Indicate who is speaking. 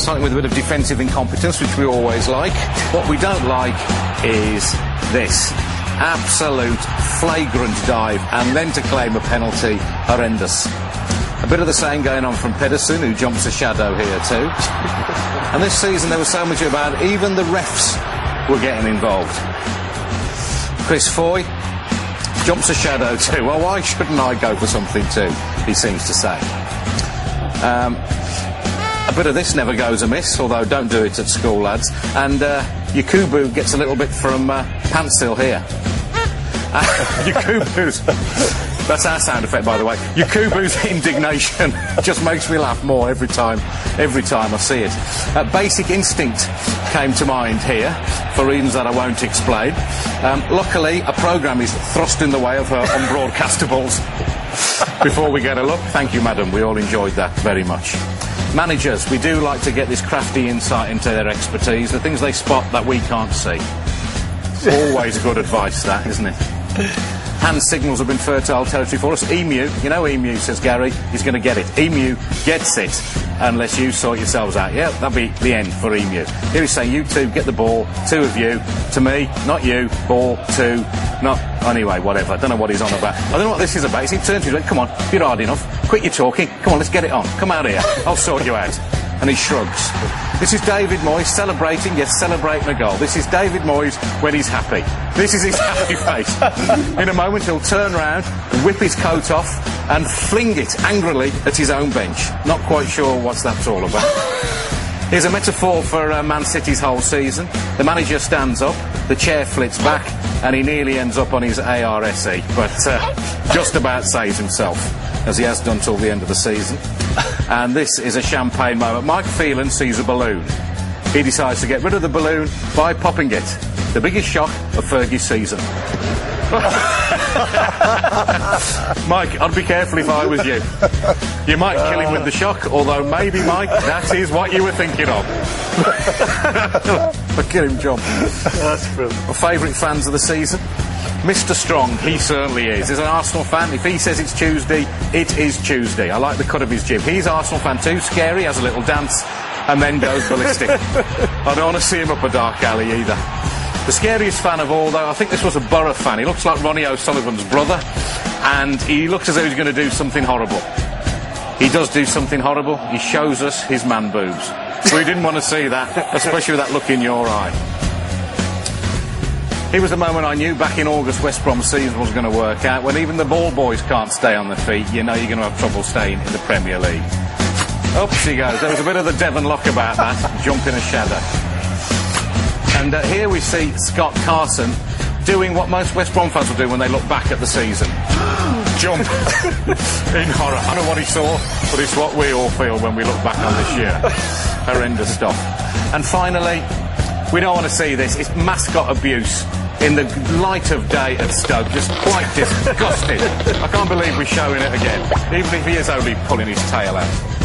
Speaker 1: something with a bit of defensive incompetence, which we always like. What we don't like is this. Absolute flagrant dive, and then to claim a penalty, horrendous. A bit of the same going on from Pedersen, who jumps a shadow here too. And this season there was so much about it, even the refs were getting involved. Chris Foy jumps a shadow too. Well, why shouldn't I go for something too, he seems to say. A bit of this never goes amiss, although don't do it at school, lads. And Yakubu gets a little bit from Pantsil here. Yakubu's... That's our sound effect, by the way. Yakubu's indignation just makes me laugh more every time I see it. Basic Instinct came to mind here, for reasons that I won't explain. Luckily, a programme is thrust in the way of her unbroadcastables before we get a look. Thank you, madam. We all enjoyed that very much. Managers, we do like to get this crafty insight into their expertise, the things they spot that we can't see. Always good advice, that, isn't it? Hand signals have been fertile territory for us. Emu, you know Emu, says Gary, he's going to get it. Emu gets it, unless you sort yourselves out. Yeah, that'll be the end for Emu. Here he's saying, you two, get the ball, two of you, to me, not you, ball, two, not... Anyway, whatever, I don't know what he's on about. I don't know what this is about. He turned to me, come on, you're hard enough, quit your talking, come on, let's get it on, come out here, I'll sort you out. And he shrugs. This is David Moyes celebrating, yes, celebrating a goal. This is David Moyes when he's happy. This is his happy face. In a moment he'll turn round, whip his coat off and fling it angrily at his own bench. Not quite sure what that's all about. Here's a metaphor for Man City's whole season. The manager stands up, the chair flits back, and he nearly ends up on his ARSE, but just about saves himself, as he has done till the end of the season. And this is a champagne moment. Mike Phelan sees a balloon. He decides to get rid of the balloon by popping it. The biggest shock of Fergie's season. Mike, I'd be careful if I was you. You might kill him with the shock, although maybe, Mike, that is what you were thinking of. But get him, John. That's brilliant. My favourite fans of the season? Mr. Strong, he certainly is. As an Arsenal fan, if he says it's Tuesday, it is Tuesday. I like the cut of his jib. He's Arsenal fan too, scary, has a little dance, and then goes ballistic. I don't want to see him up a dark alley either. The scariest fan of all, though, I think this was a Borough fan. He looks like Ronnie O'Sullivan's brother, and he looks as though he's going to do something horrible. He does do something horrible. He shows us his man boobs. We didn't want to see that, especially with that look in your eye. Here was the moment I knew back in August West Brom's season was going to work out. When even the ball boys can't stay on their feet, you know you're going to have trouble staying in the Premier League. Up she goes. There was a bit of the Devon lock about that, jumping a shadow. And here we see Scott Carson doing what most West Brom fans will do when they look back at the season. Jump in horror. I don't know what he saw, but it's what we all feel when we look back on this year. Horrendous stuff. And finally, we don't want to see this. It's mascot abuse in the light of day at Stoke. Just quite disgusting. I can't believe we're showing it again, even if he is only pulling his tail out.